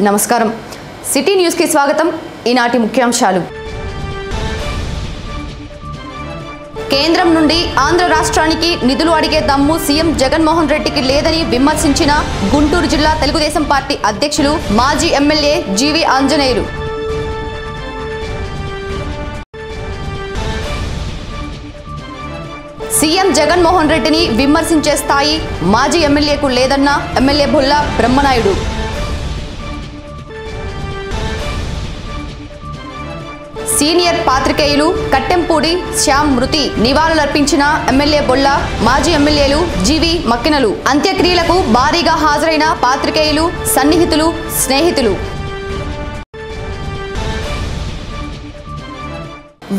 నమస్కారం city news కి స్వాగతం ఈనాటి ముఖ్యాంశాలు కేంద్రం నుండి ఆంధ్ర రాష్ట్రానికి నిధులు అడిగే దమ్ము సీఎం జగన్మోహన్ రెడ్డికి లేదని విమర్శించిన గుంటూరు జిల్లా తెలుగుదేశం పార్టీ అధ్యక్షులు మాజీ ఎమ్మెల్యే జీవి ఆంజనేయులు సీఎం జగన్మోహన్ రెడ్డిని విమర్శించే స్థాయి మాజీ ఎమ్మెల్యేకు లేదన్న ఎమ్మెల్యే బొల్ల బ్రహ్మనాయుడు సీనియర్ పాత్రికేయులు కట్టెంపూడి శ్యామ్ మృతి నివాళులర్పించిన ఎమ్మెల్యే బొల్ల మాజీ ఎమ్మెల్యేలు జీవి మక్కినలు అంత్యక్రియలకు భారీగా హాజరైన పాత్రికేయులు సన్నిహితులు స్నేహితులు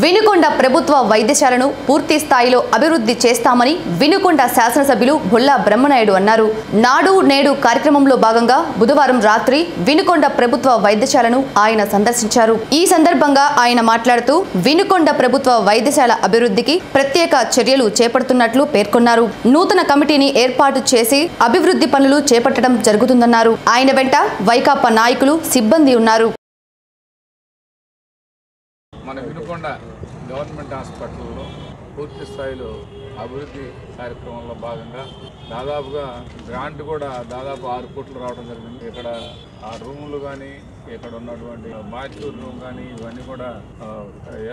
వినుకొండ ప్రభుత్వ వైద్యశాలను పూర్తి స్థాయిలో అభివృద్ధి చేస్తామని వినుకొండ శాసనసభ్యులు బొల్ల బ్రహ్మనాయుడు అన్నారు. నాడు నేడు కార్యక్రమంలో భాగంగా బుధవారం రాత్రి వినుకొండ ప్రభుత్వ వైద్యశాలను ఆయన సందర్శించారు. ఈ సందర్భంగా ఆయన మాట్లాడుతూ వినుకొండ ప్రభుత్వ వైద్యశాల అభివృద్ధికి ప్రత్యేక చర్యలు చేపడుతున్నట్లు పేర్కొన్నారు. నూతన కమిటీని ఏర్పాటు చేసి అభివృద్ధి పనులు చేపట్టడం జరుగుతుందన్నారు. ఆయన వెంట వైకాపా నాయకులు సిబ్బంది ఉన్నారు. మన వినుకొండ గవర్నమెంట్ హాస్పిటల్లో పూర్తి స్థాయిలో అభివృద్ధి కార్యక్రమంలో భాగంగా దాదాపుగా గ్రాంట్ కూడా దాదాపు 6 కోట్లు రావడం జరిగింది. ఇక్కడ ఆ రూములు కానీ ఇక్కడ ఉన్నటువంటి మాచ్యూర్ రూమ్ కానీ ఇవన్నీ కూడా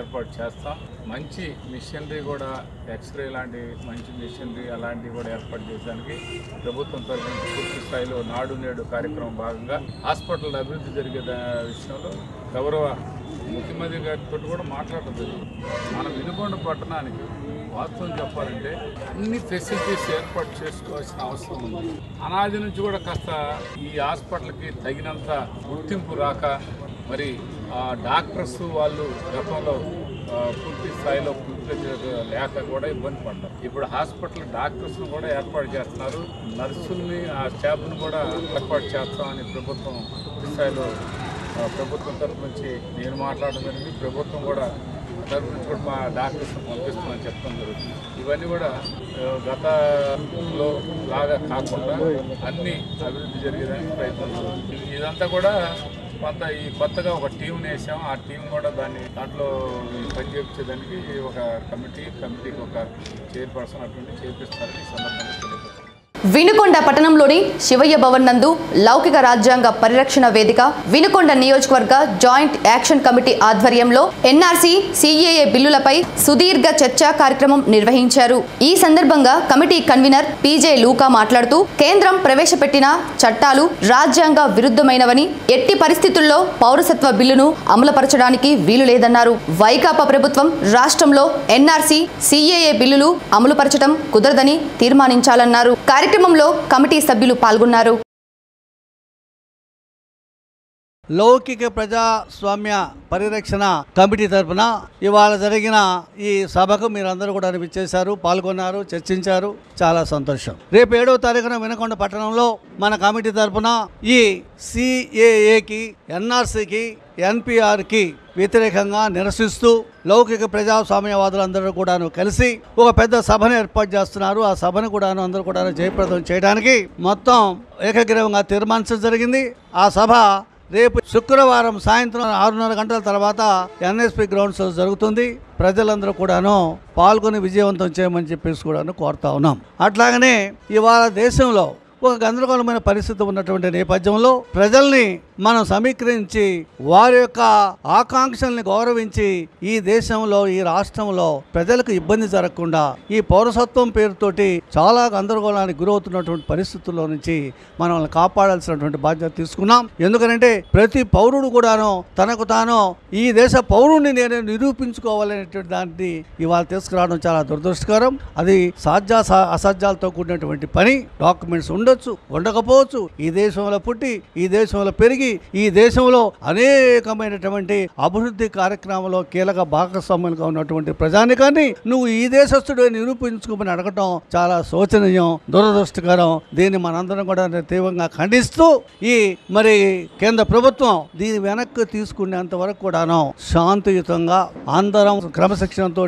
ఏర్పాటు చేస్తాం. మంచి మిషనరీ కూడా ఎక్స్రే లాంటి మంచి మిషనరీ అలాంటివి కూడా ఏర్పాటు చేయడానికి ప్రభుత్వం తరఫున పూర్తి స్థాయిలో నాడు నేడు కార్యక్రమం భాగంగా హాస్పిటల్ అభివృద్ధి జరిగే విషయంలో గౌరవ ముఖ్యమంత్రి గారితో కూడా మాట్లాడటం జరిగింది. మన వినుకొండ పట్టణానికి వాస్తవం చెప్పాలంటే అన్ని ఫెసిలిటీస్ ఏర్పాటు చేసుకోవాల్సిన అవసరం ఉంది. అనాది నుంచి కూడా కాస్త ఈ హాస్పిటల్కి తగినంత గుర్తింపు రాక మరి డాక్టర్స్ వాళ్ళు గతంలో పూర్తి స్థాయిలో లేక కూడా ఇబ్బంది పడ్డారు. ఇప్పుడు హాస్పిటల్ డాక్టర్స్ను కూడా ఏర్పాటు చేస్తున్నారు. నర్సుల్ని ఆ స్టాఫ్ను కూడా ఏర్పాటు చేస్తామని ప్రభుత్వం పూర్తి స్థాయిలో ప్రభుత్వం తరఫు నుంచి నేను మాట్లాడడం జరిగింది. ప్రభుత్వం కూడా తరఫు నుంచి కూడా మా డాక్టర్స్ని పంపిస్తామని చెప్పడం జరుగుతుంది. ఇవన్నీ కూడా గతంలో లాగా కాకుండా అన్ని అభివృద్ధి జరిగేదానికి ప్రయత్నం జరుగుతుంది. ఇదంతా కూడా కొంత ఈ కొత్తగా ఒక టీంని వేసాం. ఆ టీం కూడా దాంట్లో పనిచేసేదానికి ఒక కమిటీకి ఒక చైర్పర్సన్ అటువంటి చేపిస్తారని ఈ సందర్భంగా తెలియజేస్తాం. వినుకొండ పట్టణంలోని శివయ్య భవన్ నందు లౌకిక రాజ్యాంగ పరిరక్షణ వేదిక వినుకొండ నియోజకవర్గ జాయింట్ యాక్షన్ కమిటీ ఆధ్వర్యంలో ఎన్ఆర్సీ సిఏఏ బిల్లులపై సుదీర్ఘ చర్చా కార్యక్రమం నిర్వహించారు. ఈ సందర్భంగా కమిటీ కన్వీనర్ పీజే లూకా మాట్లాడుతూ కేంద్రం ప్రవేశపెట్టిన చట్టాలు రాజ్యాంగ విరుద్ధమైనవని ఎట్టి పరిస్థితుల్లో పౌరసత్వ బిల్లును అమలుపరచడానికి వీలు లేదన్నారు. వైకాపా ప్రభుత్వం రాష్ట్రంలో ఎన్ఆర్సీ సిఏఏ బిల్లులు అమలుపరచడం కుదరదని తీర్మానించాలన్నారు. కార్యక్రమంలో కమిటీ సభ్యులు పాల్గొన్నారు. లౌకిక ప్రజాస్వామ్య పరిరక్షణ కమిటీ తరఫున ఇవాళ జరిగిన ఈ సభకు మీరందరూ కూడా విచ్చేశారు, పాల్గొన్నారు, చర్చించారు. చాలా సంతోషం. రేపు 7వ తారీఖున వినుకొండ పట్టణంలో మన కమిటీ తరఫున ఈ సిఏఏకి, ఎన్ఆర్సీకి, ఎన్పిఆర్కి వ్యతిరేకంగా నిరసిస్తూ లౌకిక ప్రజాస్వామ్యవాదులందరూ కూడాను కలిసి ఒక పెద్ద సభను ఏర్పాటు చేస్తున్నారు. ఆ సభను కూడాను అందరూ కూడా జయప్రదం చేయడానికి మొత్తం ఏకగ్రీవంగా తీర్మానించడం జరిగింది. ఆ సభ రేపు శుక్రవారం సాయంత్రం 6:30 గంటల తర్వాత ఎన్ఎస్పి గ్రౌండ్స్ జరుగుతుంది. ప్రజలందరూ కూడాను పాల్గొని విజయవంతం చేయమని చెప్పేసి కూడాను కోరుతా ఉన్నాం. అట్లాగనే ఇవాళ దేశంలో ఒక గందరగోళమైన పరిస్థితి ఉన్నటువంటి నేపథ్యంలో ప్రజల్ని మనం సమీకరించి వారి యొక్క ఆకాంక్షల్ని గౌరవించి ఈ దేశంలో ఈ రాష్ట్రంలో ప్రజలకు ఇబ్బంది జరగకుండా ఈ పౌరసత్వం పేరుతోటి చాలా గందరగోళానికి గురవుతున్నటువంటి పరిస్థితుల్లో నుంచి మనల్ని కాపాడాల్సినటువంటి బాధ్యత తీసుకున్నాం. ఎందుకంటే ప్రతి పౌరుడు కూడాను తనకు తాను ఈ దేశ పౌరుడిని నేను నిరూపించుకోవాలనేటువంటి దాన్ని ఇవాళ తీసుకురావడం చాలా దురదృష్టకరం. అది అసాధ్యాలతో కూడినటువంటి పని. డాక్యుమెంట్స్ ఉండకపోవచ్చు. ఈ దేశంలో పుట్టి ఈ దేశంలో పెరిగి ఈ దేశంలో అనేకమైనటువంటి అభివృద్ధి కార్యక్రమంలో కీలక భాగస్వాములుగా ఉన్నటువంటి ప్రజానికాన్ని నువ్వు ఈ దేశస్థుడు నిరూపించుకోమని అడగటం చాలా శోచనీయం, దురదృష్టకరం. దీన్ని మనందరం కూడా తీవ్రంగా ఖండిస్తూ ఈ మరి కేంద్ర ప్రభుత్వం దీని వెనక్కి తీసుకునేంత వరకు కూడాను శాంతియుతంగా అందరం క్రమశిక్షణతో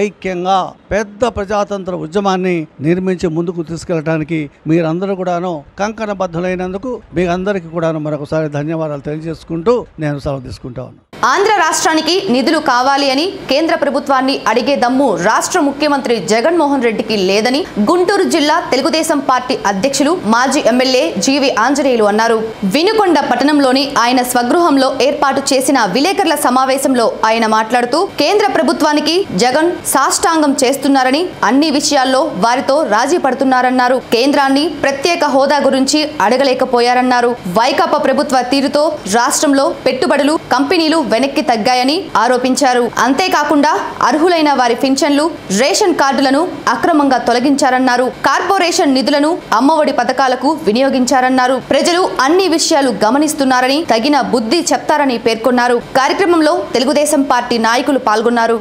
ఐక్యంగా పెద్ద ప్రజాతంత్ర ఉద్యమాన్ని నిర్మించి ముందుకు తీసుకెళ్ళడానికి మీరందరూ కూడాను కంకణబద్ధులైనందుకు మీ అందరికీ కూడాను మరొకసారి ధన్యవాదాలు తెలియజేసుకుంటూ నేను సెలవు తీసుకుంటా ఉన్నాను. ఆంధ్ర రాష్ట్రానికి నిధులు కావాలి అని కేంద్ర ప్రభుత్వాన్ని అడిగే దమ్ము రాష్ట్ర ముఖ్యమంత్రి జగన్మోహన్ రెడ్డికి లేదని గుంటూరు జిల్లా తెలుగుదేశం పార్టీ అధ్యక్షులు మాజీ ఎమ్మెల్యే జీవి ఆంజనేయులు అన్నారు. వినుకొండ పట్టణంలోని ఆయన స్వగృహంలో ఏర్పాటు చేసిన విలేకరుల సమావేశంలో ఆయన మాట్లాడుతూ కేంద్ర ప్రభుత్వానికి జగన్ సాష్టాంగం చేస్తున్నారని, అన్ని విషయాల్లో వారితో రాజీ పడుతున్నారన్నారు. కేంద్రాన్ని ప్రత్యేక హోదా గురించి అడగలేకపోయారన్నారు. వైకాపా ప్రభుత్వ తీరుతో రాష్ట్రంలో పెట్టుబడులు, కంపెనీలు వెనక్కి తగ్గాయని ఆరోపించారు. అంతేకాకుండా అర్హులైన వారి పింఛన్లు, రేషన్ కార్డులను అక్రమంగా తొలగించారన్నారు. కార్పొరేషన్ నిధులను అమ్మఒడి పథకాలకు వినియోగించారన్నారు. ప్రజలు అన్ని విషయాలు గమనిస్తున్నారని, తగిన బుద్ధి చెప్తారని పేర్కొన్నారు. కార్యక్రమంలో తెలుగుదేశం పార్టీ నాయకులు పాల్గొన్నారు.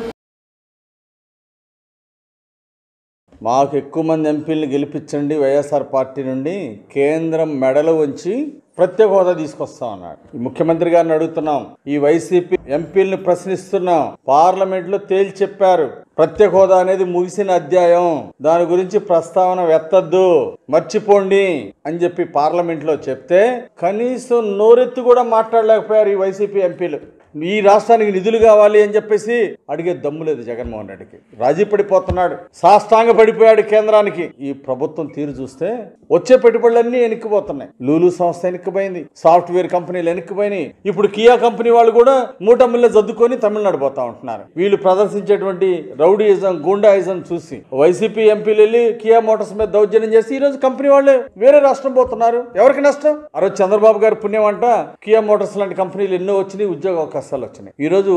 మాకు ఎక్కువ మంది ఎంపీలను గెలిపించండి వైఎస్ఆర్ పార్టీ నుండి, కేంద్రం మెడలు వంచి ప్రత్యేక హోదా తీసుకొస్తామన్నాడు. ముఖ్యమంత్రి గారిని అడుగుతున్నాం, ఈ వైసీపీ ఎంపీలను ప్రశ్నిస్తున్నాం. పార్లమెంట్లో తేల్చి చెప్పారు, ప్రత్యేక హోదా అనేది ముగిసిన అధ్యాయం, దాని గురించి ప్రస్తావన ఎత్తద్దు, మర్చిపోండి అని చెప్పి పార్లమెంట్లో చెప్తే కనీసం నోరెత్తి కూడా మాట్లాడలేకపోయారు ఈ వైసీపీ ఎంపీలు. ఈ రాష్ట్రానికి నిధులు కావాలి అని చెప్పేసి అడిగే దమ్ము లేదు జగన్మోహన్ రెడ్డికి. రాజీ పడిపోతున్నాడు, సాష్టాంగ పడిపోయాడు కేంద్రానికి. ఈ ప్రభుత్వం తీరు చూస్తే వచ్చే పెట్టుబడులన్నీ వెనక్కిపోతున్నాయి. లూలు సంస్థ వెనక్కిపోయింది, సాఫ్ట్వేర్ కంపెనీలు వెనక్కిపోయినాయి. ఇప్పుడు కియా కంపెనీ వాళ్ళు కూడా మూటమిల్ల జద్దుకొని తమిళనాడు పోతా ఉంటున్నారు. వీళ్ళు ప్రదర్శించేటువంటి రౌడీయిజం, గూండాయిజం చూసి వైసీపీ ఎంపీలు వెళ్ళి కియా మోటార్స్ మీద దౌర్జన్యం చేసి ఈ రోజు కంపెనీ వాళ్ళు వేరే రాష్ట్రం పోతున్నారు. ఎవరికి నష్టం? ఆ రోజు చంద్రబాబు గారి పుణ్యం అంట కియా మోటార్స్ లాంటి కంపెనీలు ఎన్నో వచ్చినాయి, ఉద్యోగ అవకాశాలు వచ్చినాయి. ఈరోజు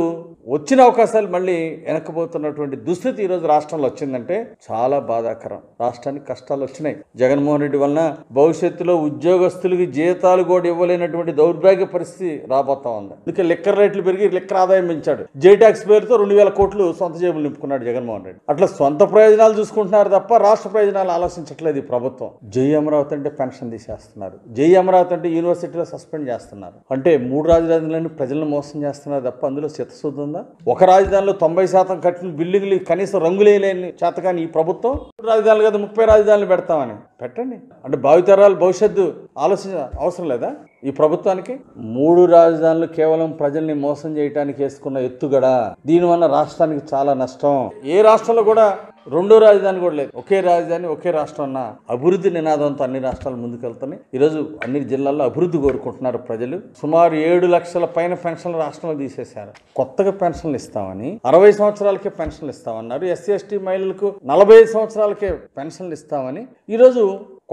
వచ్చిన అవకాశాలు మళ్ళీ వెనక్కిపోతున్నటువంటి దుస్థితి ఈరోజు రాష్ట్రంలో వచ్చిందంటే చాలా బాధాకరం. రాష్ట్రానికి కష్టాలు వచ్చినాయి. జగన్మోహన్ రెడ్డి వలన భవిష్యత్తులో ఉద్యోగస్తులకి జీతాలు కూడా ఇవ్వలేనటువంటి దౌర్భాగ్య పరిస్థితి రాబోతా ఉంది. అందుకే లిక్కర్ రేట్లు పెరిగి లిక్కర్ ఆదాయం పెంచాడు. జే ట్యాక్స్ పేరుతో 2000 కోట్లు సొంత జేబులు నింపుకున్నాడు జగన్మోహన్ రెడ్డి. అట్లా సొంత ప్రయోజనాలు చూసుకుంటున్నారు తప్ప రాష్ట్ర ప్రయోజనాలు ఆలోచించట్లేదు ఈ ప్రభుత్వం. జై అమరావతి అంటే పెన్షన్ తీసేస్తున్నారు, జై అమరావతి అంటే యూనివర్సిటీలో సస్పెండ్ చేస్తున్నారు. అంటే 3 రాజధానులను ప్రజలను మోసం చేస్తున్నారు తప్ప అందులో చిత్తశుద్ధి ఉందా? ఒక రాజధానిలో 90% కట్టిన బిల్డింగ్లు కనీసం రంగులేని చేతకాని ఈ ప్రభుత్వం రాజధానులు కదా 30 రాజధానులు పెడతామని పెట్టండి. అంటే భావితరాలు భవిష్యత్తు ఆలోచన అవసరం లేదా ఈ ప్రభుత్వానికి? 3 రాజధానులు కేవలం ప్రజల్ని మోసం చేయడానికి వేసుకున్న ఎత్తుగడ. దీనివల్ల రాష్ట్రానికి చాలా నష్టం. ఏ రాష్ట్రంలో కూడా 2వ రాజధాని కూడా లేదు. ఒకే రాజధాని, ఒకే రాష్ట్రం అన్న అభివృద్ధి నినాదంతో అన్ని రాష్ట్రాలు ముందుకెళ్తున్నాయి. ఈరోజు అన్ని జిల్లాల్లో అభివృద్ధి కోరుకుంటున్నారు ప్రజలు. సుమారు 7 లక్షల పైన పెన్షన్లు రాష్ట్రంలో తీసేశారు. కొత్తగా పెన్షన్లు ఇస్తామని 60 సంవత్సరాలకే పెన్షన్లు ఇస్తామన్నారు. ఎస్సీ ఎస్టీ మహిళలకు 45 సంవత్సరాలకే పెన్షన్లు ఇస్తామని ఈరోజు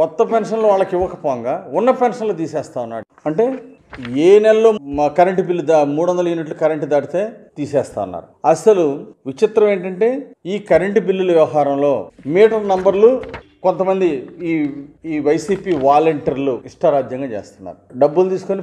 కొత్త పెన్షన్లు వాళ్ళకి ఇవ్వకపోగా ఉన్న పెన్షన్లు తీసేస్తా ఉన్నాడు. అంటే ఏ నెలలో కరెంటు బిల్లు 300 యూనిట్లు కరెంటు దాటితే తీసేస్తా ఉన్నారు. అసలు విచిత్రం ఏంటంటే ఈ కరెంటు బిల్లుల వ్యవహారంలో మీటర్ నంబర్లు కొంతమంది ఈ వైసీపీ వాలంటీర్లు ఇష్టారాజ్యంగా చేస్తున్నారు. డబ్బులు తీసుకొని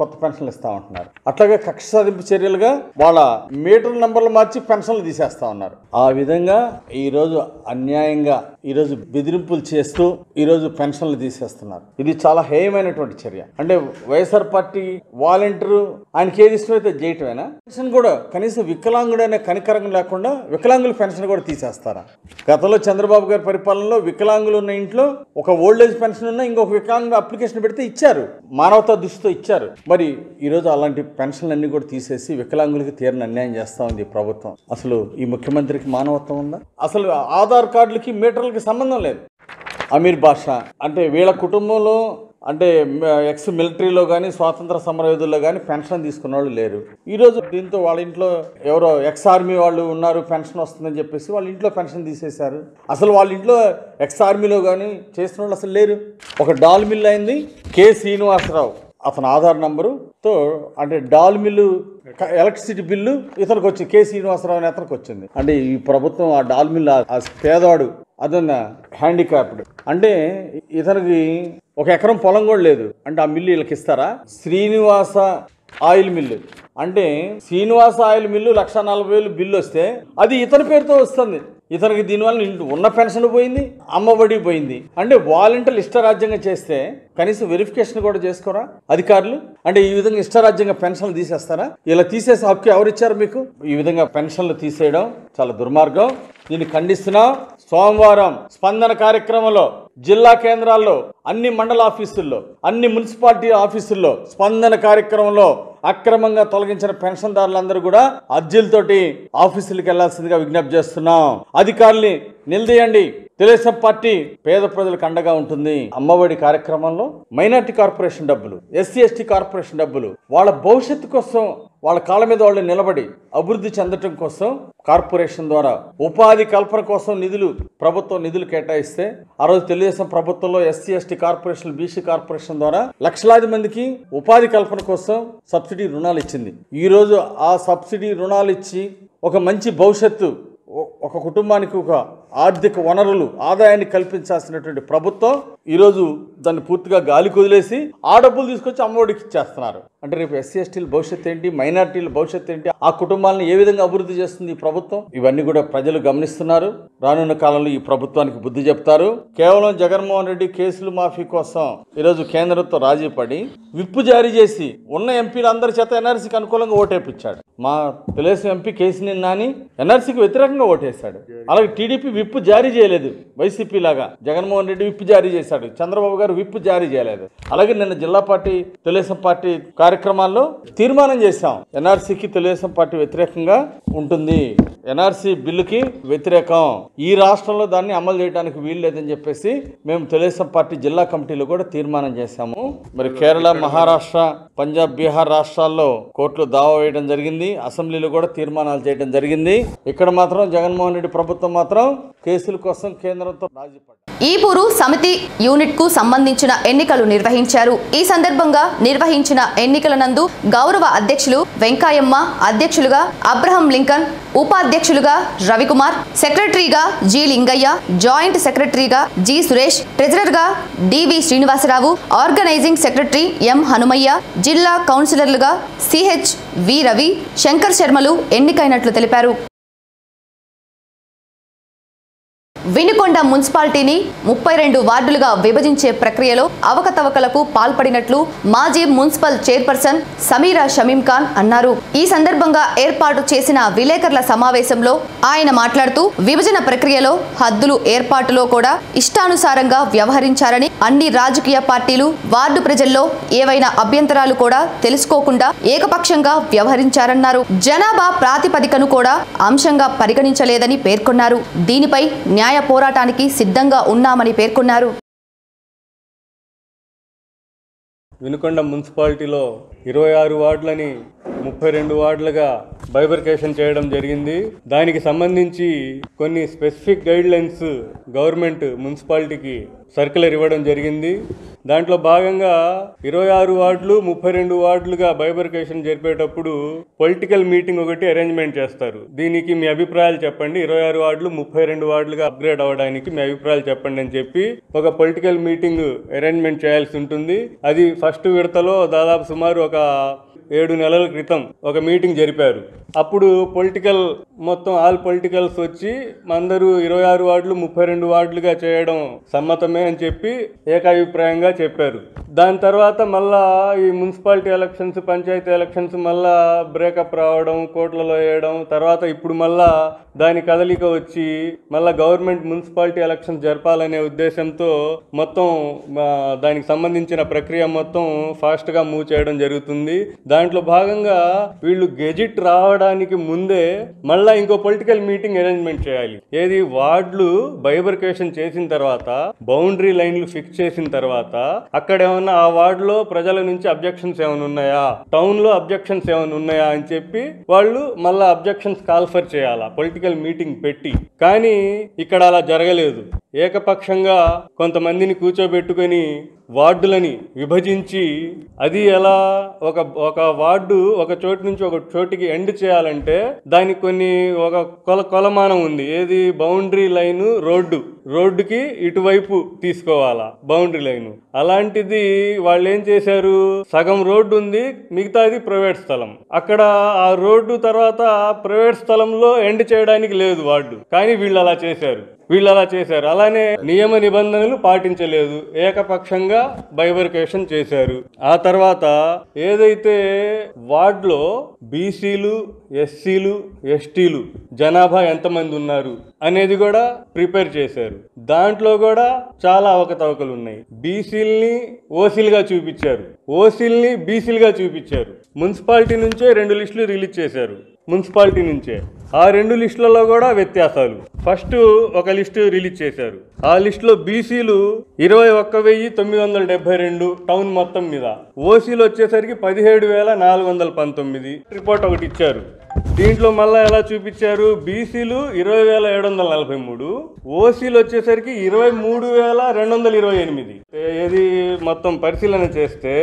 కొత్త పెన్షన్లు ఇస్తామంటున్నారు. అట్లాగే కక్ష సాధింపు చర్యలుగా వాళ్ళ మీటర్ నంబర్లు మార్చి పెన్షన్లు తీసేస్తా ఉన్నారు. ఆ విధంగా ఈరోజు అన్యాయంగా ఈరోజు బెదిరింపులు చేస్తూ ఈరోజు పెన్షన్లు తీసేస్తున్నారు. ఇది చాలా హేయమైనటువంటి చర్య. అంటే వైఎస్ఆర్ పార్టీ వాలంటీరు ఆయనకి ఏది ఇష్టమైతే చేయటమేనా? పెన్షన్ కూడా కనీసం వికలాంగుడైన కనికరం లేకుండా వికలాంగుల పెన్షన్ కూడా తీసేస్తారా? గతంలో చంద్రబాబు గారి పరిపాలనలో వికలాంగులు ఉన్న ఇంట్లో ఒక ఓల్డేజ్ పెన్షన్ ఉన్న ఇంకొక వికలాంగుడు అప్లికేషన్ పెడితే ఇచ్చారు, మానవతా దృష్టితో ఇచ్చారు. మరి ఈరోజు అలాంటి పెన్షన్లన్నీ కూడా తీసేసి వికలాంగులకి తీరని అన్యాయం చేస్తా ఉంది ప్రభుత్వం. అసలు ఈ ముఖ్యమంత్రికి మానవత్వం ఉందా? అసలు ఆధార్ కార్డులకి మీటర్లకి సంబంధం లేదు. అమీర్ బాషా అంటే వీళ్ళ కుటుంబంలో అంటే ఎక్స్ మిలిటరీలో కానీ స్వాతంత్ర సమరయోధుల్లో కానీ పెన్షన్ తీసుకున్న వాళ్ళు లేరు. ఈరోజు దీంతో వాళ్ళ ఇంట్లో ఎవరో ఎక్స్ ఆర్మీ వాళ్ళు ఉన్నారు, పెన్షన్ వస్తుందని చెప్పేసి వాళ్ళ ఇంట్లో పెన్షన్ తీసేశారు. అసలు వాళ్ళ ఇంట్లో ఎక్స్ ఆర్మీలో కానీ చేసిన వాళ్ళు అసలు లేరు. ఒక డాల్ మిల్ అయింది కె శ్రీనివాసరావు, అతని ఆధార్ నంబరుతో అంటే డాల్ మిల్లు ఎలక్ట్రిసిటీ బిల్లు ఇతనికి వచ్చింది, కె శ్రీనివాసరావు అని అతనికి వచ్చింది. అంటే ఈ ప్రభుత్వం ఆ డాల్ మిల్ ఆ పేదవాడు అదన్న హ్యాండిక్యాప్డ్ అంటే ఇతనికి 1 ఎకరం పొలం కూడా లేదు అంటే ఆ మిల్లు వీళ్ళకి ఇస్తారా? శ్రీనివాస ఆయిల్ మిల్లు అంటే శ్రీనివాస ఆయిల్ మిల్లు 1,40,000 బిల్లు వస్తే అది ఇతని పేరుతో వస్తుంది. ఇతనికి దీనివల్ల ఉన్న పెన్షన్ పోయింది, అమ్మఒడి పోయింది. అంటే వాలంటీర్లు ఇష్టరాజ్యంగా చేస్తే కనీసం వెరిఫికేషన్ కూడా చేసుకోరా అధికారులు? అంటే ఈ విధంగా ఇష్టరాజ్యంగా పెన్షన్లు తీసేస్తారా? ఇలా తీసేసే హక్కు ఎవరిచ్చారు మీకు? ఈ విధంగా పెన్షన్లు తీసేయడం చాలా దుర్మార్గం. దీన్ని ఖండిస్తున్నాం. సోమవారం స్పందన కార్యక్రమంలో జిల్లా కేంద్రాల్లో, అన్ని మండల ఆఫీసుల్లో, అన్ని మున్సిపాలిటీ ఆఫీసుల్లో స్పందన కార్యక్రమంలో అక్రమంగా తొలగించిన పెన్షన్దారులందరూ కూడా అర్జీలతోటి ఆఫీసులకు వెళ్లాల్సిందిగా విజ్ఞప్తి చేస్తున్నాం. అధికారుల్ని నిలదీయండి. తెలుగుదేశం పార్టీ పేద ప్రజలకు అండగా ఉంటుంది. అమ్మఒడి కార్యక్రమంలో మైనార్టీ కార్పొరేషన్ డబ్బులు, ఎస్సీ ఎస్టీ కార్పొరేషన్ డబ్బులు వాళ్ళ భవిష్యత్తు కోసం, వాళ్ళ కాళ్ళ మీద వాళ్ళు నిలబడి అభివృద్ధి చెందటం కోసం కార్పొరేషన్ ద్వారా ఉపాధి కల్పన కోసం ప్రభుత్వం నిధులు కేటాయిస్తే ఆ రోజు తెలుగుదేశం ప్రభుత్వంలో SC ST corporation, BC corporation ద్వారా లక్షలాది మందికి ఉపాధి కల్పన కోసం సబ్సిడీ రుణాలు ఇచ్చింది. ఈరోజు ఆ సబ్సిడీ రుణాలు ఇచ్చి ఒక మంచి భవిష్యత్తు, ఒక కుటుంబానికి ఒక ఆర్థిక వనరులు, ఆదాయాన్ని కల్పించాల్సినటువంటి ప్రభుత్వం ఈరోజు దాన్ని పూర్తిగా గాలికి వదిలేసి ఆ డబ్బులు తీసుకొచ్చి అమ్మఒడికి ఇచ్చేస్తున్నారు. అంటే రేపు ఎస్సీ ఎస్టీల భవిష్యత్తు ఏంటి, మైనార్టీల భవిష్యత్తు ఏంటి, ఆ కుటుంబాలను ఏ విధంగా అభివృద్ధి చేస్తుంది ఈ ప్రభుత్వం? ఇవన్నీ కూడా ప్రజలు గమనిస్తున్నారు. రానున్న కాలంలో ఈ ప్రభుత్వానికి బుద్ధి చెప్తారు. కేవలం జగన్మోహన్ రెడ్డి కేసులు మాఫీ కోసం ఈరోజు కేంద్రంతో రాజీ పడి విప్పు జారీ చేసి ఉన్న ఎంపీలందరి చేత ఎన్ఆర్సీకి అనుకూలంగా ఓటేపించాడు. మా తెలుగుదేశం ఎంపీ కేసీఆర్ నాని ఎన్ఆర్సీకి వ్యతిరేకంగా ఓటేశాడు. అలాగే టీడీపీ విప్పు జారీ చేయలేదు. వైసీపీ లాగా జగన్మోహన్ రెడ్డి విప్పు జారీ చేశాడు, చంద్రబాబు గారు విప్పు జారీ చేయలేదు. అలాగే నిన్న జిల్లా పార్టీ, తెలుగుదేశం పార్టీ కార్యక్రమాల్లో తీర్మానం చేశాం, ఎన్ఆర్సీకి తెలుగుదేశం పార్టీ వ్యతిరేకంగా ఉంటుంది, ఎన్ఆర్సీ బిల్లుకి వ్యతిరేకం, ఈ రాష్ట్రంలో దాన్ని అమలు చేయడానికి వీలు లేదని చెప్పేసి మేము తెలుగుదేశం పార్టీ జిల్లా కమిటీలో కూడా తీర్మానం చేశాము. మరి కేరళ, మహారాష్ట్ర, పంజాబ్, బీహార్ రాష్ట్రాల్లో కోర్టులో దావా వేయడం జరిగింది. అసెంబ్లీలో కూడా తీర్మానాలు చేయడం జరిగింది. ఇక్కడ మాత్రం జగన్మోహన్ రెడ్డి ప్రభుత్వం మాత్రం కేసుల కోసం కేంద్రంతో రాజీ పడ్డారు. ఈపూరు సమితి యూనిట్ కు సంబంధించిన ఎన్నికలు నిర్వహించారు. ఈ సందర్భంగా నిర్వహించిన ఎన్నికల నందు గౌరవ అధ్యక్షులు వెంకాయమ్మ, అధ్యక్షులుగా అబ్రహం లింకన్, ఉపాధ్యక్షులుగా రవికుమార్, సెక్రటరీగా జి లింగయ్య, జాయింట్ సెక్రటరీగా జి సురేష్, ట్రెజరర్గా DV Srinivasarao, organising secretary M Hanumaiah, జిల్లా కౌన్సిలర్లుగా సిహెచ్ వి రవి, శంకర్ శర్మలు ఎన్నికైనట్లు తెలిపారు. వినుకొండ మున్సిపాలిటీని 32 వార్డులుగా విభజించే ప్రక్రియలో అవకతవకలకు పాల్పడినట్లు మాజీ మున్సిపల్ చైర్పర్సన్ సమీరా షమీం ఖాన్ అన్నారు. ఈ సందర్భంగా ఏర్పాటు చేసిన విలేకరుల సమావేశంలో ఆయన మాట్లాడుతూ విభజన ప్రక్రియలో హద్దులు ఏర్పాటులో కూడా ఇష్టానుసారంగా వ్యవహరించారని, అన్ని రాజకీయ పార్టీలు వార్డు ప్రజల్లో ఏవైనా అభ్యంతరాలు కూడా తెలుసుకోకుండా ఏకపక్షంగా వ్యవహరించారన్నారు. జనాభా ప్రాతిపదికను కూడా అంశంగా పరిగణించలేదని పేర్కొన్నారు. దీనిపై న్యాయ పోరాటానికి సిద్ధంగా ఉన్నామని పేర్కొన్నారు. వినుకొండ మున్సిపాలిటీలో 26 వార్డులని 32 వార్డులుగా బైబర్కేషన్ చేయడం జరిగింది. దానికి సంబంధించి కొన్ని స్పెసిఫిక్ గైడ్ లైన్స్ గవర్నమెంట్ మున్సిపాలిటీకి సర్క్యులర్ ఇవ్వడం జరిగింది. దాంట్లో భాగంగా 26 వార్డులు 32 వార్డులుగా బైబర్కేషన్ జరిపేటప్పుడు పొలిటికల్ మీటింగ్ ఒకటి అరేంజ్మెంట్ చేస్తారు. దీనికి మీ అభిప్రాయాలు చెప్పండి, 26 వార్డులు 32 వార్డులుగా అప్గ్రేడ్ అవ్వడానికి మీ అభిప్రాయాలు చెప్పండి అని చెప్పి ఒక పొలిటికల్ మీటింగ్ అరేంజ్మెంట్ చేయాల్సి ఉంటుంది. అది ఫస్ట్ విడతలో దాదాపు సుమారు ఒక 7 నెలల క్రితం ఒక మీటింగ్ జరిపారు. అప్పుడు ఆల్ పొలిటికల్స్ వచ్చి అందరూ 26 వార్డులు 32 వార్డులుగా చేయడం సమ్మతమే అని చెప్పి ఏకాభిప్రాయంగా చెప్పారు. దాని తర్వాత మళ్ళా ఈ మున్సిపాలిటీ ఎలక్షన్స్, పంచాయతీ ఎలక్షన్స్ మళ్ళా బ్రేకప్ రావడం, కోట్లలో వేయడం, తర్వాత ఇప్పుడు మళ్ళా దాని కదలిక వచ్చి మళ్ళా గవర్నమెంట్ మున్సిపాలిటీ ఎలక్షన్స్ జరపాలనే ఉద్దేశంతో మొత్తం దానికి సంబంధించిన ప్రక్రియ మొత్తం ఫాస్ట్గా మూవ్ చేయడం జరుగుతుంది. దాంట్లో భాగంగా వీళ్ళు గెజిట్ రావడానికి ముందే మళ్ళా ఇంకో పొలిటికల్ మీటింగ్ అరేంజ్మెంట్ చేయాలి. ఏది వార్డులు బైబర్కేషన్ చేసిన తర్వాత, బౌండరీ లైన్లు ఫిక్స్ చేసిన తర్వాత, అక్కడ ఏమన్నా ఆ వార్డులో ప్రజల నుంచి అబ్జెక్షన్స్ ఏమైనా ఉన్నాయా, టౌన్ లో అబ్జెక్షన్స్ ఏమైనా ఉన్నాయా అని చెప్పి వాళ్ళు మళ్ళా అబ్జెక్షన్స్ కాల్ఫర్ చేయాలా పొలిటికల్ మీటింగ్ పెట్టి. కానీ ఇక్కడ అలా జరగలేదు. ఏకపక్షంగా కొంతమందిని కూర్చోబెట్టుకొని వార్డులని విభజించి, అది ఎలా ఒక వార్డు ఒక చోటు నుంచి ఒక చోటికి ఎండ్ చేయాలంటే దానికి కొన్ని ఒక కొలమానం ఉంది. ఏది బౌండరీ లైన్, రోడ్డుకి ఇటువైపు తీసుకోవాలా బౌండరీ లైన్. అలాంటిది వాళ్ళు ఏం చేశారు, సగం రోడ్డు ఉంది, మిగతాది ప్రైవేట్ స్థలం. అక్కడ ఆ రోడ్డు తర్వాత ప్రైవేట్ స్థలంలో ఎండ్ చేయడానికి లేదు వార్డు, కానీ వీళ్ళు అలా చేశారు. వీళ్ళు అలా చేశారు. అలానే నియమ నిబంధనలు పాటించలేదు, ఏకపక్షంగా బైబర్కేషన్ చేశారు. ఆ తర్వాత ఏదైతే వార్డులో బీసీలు, ఎస్సీలు, ఎస్టీలు జనాభా ఎంతమంది ఉన్నారు అనేది కూడా ప్రిపేర్ చేశారు. దాంట్లో కూడా చాలా అవకతవకలు ఉన్నాయి. బీసీల్ని ఓసీలుగా చూపించారు, ఓసీల్ని బీసీలుగా చూపించారు. మున్సిపాలిటీ నుంచే 2 లిస్టులు రిలీజ్ చేశారు. మున్సిపాలిటీ నుంచే ఆ 2 లిస్టులలో కూడా వ్యత్యాసాలు. ఫస్ట్ ఒక లిస్టు రిలీజ్ చేశారు. ఆ లిస్టులో బీసీలు 21,972 టౌన్ మొత్తం మీద, ఓసీలు వచ్చేసరికి 17,419 రిపోర్ట్ ఒకటి ఇచ్చారు. దీంట్లో మళ్ళీ ఎలా చూపించారు, బీసీలు 20,743, ఓసీలు వచ్చేసరికి 23,228. ఏది మొత్తం పరిశీలన చేస్తే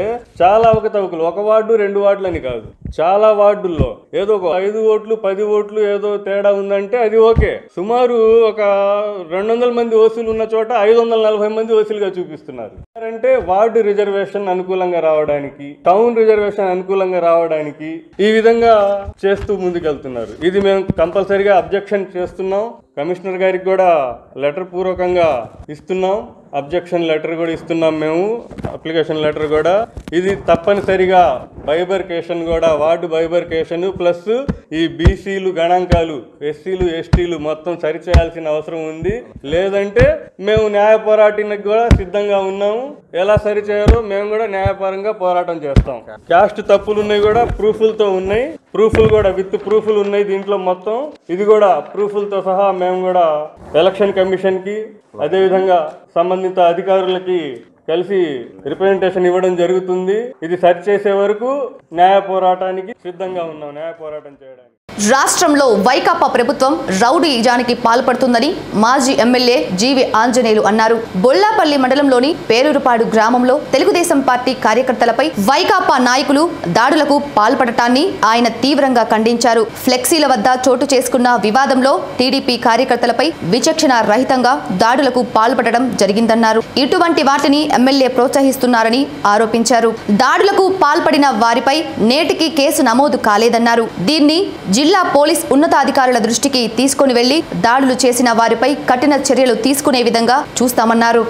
చాలా అవకతవకలు. ఒక వార్డు 2 వార్డులు అని కాదు, చాలా వార్డుల్లో ఏదో ఒక 5 ఓట్లు 10 ఓట్లు ఏదో తేడా ఉందంటే అది ఓకే. సుమారు ఒక 200 మంది ఓసీలు ఉన్న చోట 540 మంది ఓసీలుగా చూపిస్తున్నారు. అంటే వార్డు రిజర్వేషన్ అనుకూలంగా రావడానికి, టౌన్ రిజర్వేషన్ అనుకూలంగా రావడానికి ఈ విధంగా చేస్తూ ముందుకెళ్తున్నారు. ఇది మేము కంపల్సరీగా అబ్జెక్షన్ చేస్తున్నాం. కమిషనర్ గారికి కూడా లెటర్ పూర్వకంగా ఇస్తున్నాం, అబ్జెక్షన్ లెటర్ కూడా ఇస్తున్నాం మేము, అప్లికేషన్ లెటర్ కూడా. ఇది తప్పనిసరిగా బైబర్కేషన్ కూడా, వార్డు బైబర్కేషన్ ప్లస్ ఈ బీసీలు గణాంకాలు, ఎస్సీలు ఎస్టీలు మొత్తం సరిచేయాల్సిన అవసరం ఉంది. లేదంటే మేము న్యాయ పోరాటానికి కూడా సిద్ధంగా ఉన్నాము. ఎలా సరిచేయాలో మేము కూడా న్యాయపరంగా పోరాటం చేస్తాం. క్యాస్ట్ తప్పులు ఉన్నాయి కూడా, ప్రూఫ్లతో ఉన్నాయి, ప్రూఫ్లు కూడా విత్ ప్రూఫ్లు ఉన్నాయి దీంట్లో మొత్తం. ఇది కూడా ప్రూఫ్లతో సహా మేము కూడా ఎలక్షన్ కమిషన్కి అదేవిధంగా సంబంధిత అధికారులకి కలిసి రిప్రజెంటేషన్ ఇవ్వడం జరుగుతుంది. ఇది సరిచేసే వరకు న్యాయ పోరాటానికి సిద్ధంగా ఉన్నాం, న్యాయ పోరాటం చేయడానికి. రాష్ట్రంలో వైకాపా ప్రభుత్వం రౌడీయిజానికి పాల్పడుతుందని మాజీ ఎమ్మెల్యే జీవి ఆంజనేయులు అన్నారు. బొల్లాపల్లి మండలంలోని పేరూరుపాడు గ్రామంలో తెలుగుదేశం పార్టీ కార్యకర్తలపై వైకాపా నాయకులు దాడులకు పాల్పడటాన్ని ఆయన తీవ్రంగా ఖండించారు. ఫ్లెక్సీల వద్ద చోటు చేసుకున్న వివాదంలో టీడీపీ కార్యకర్తలపై విచక్షణ రహితంగా దాడులకు పాల్పడడం జరిగిందన్నారు. ఇటువంటి వాటిని ఎమ్మెల్యే ప్రోత్సహిస్తున్నారని ఆరోపించారు. దాడులకు పాల్పడిన వారిపై నేటికి కేసు నమోదు కాలేదన్నారు. దీన్ని జిల్లా పోలీస్ ఉన్నతాధికారుల దృష్టికి తీసుకుని వెళ్లి దాడులు చేసిన వారిపై కఠిన చర్యలు తీసుకునే విధంగా చూస్తామన్నారు.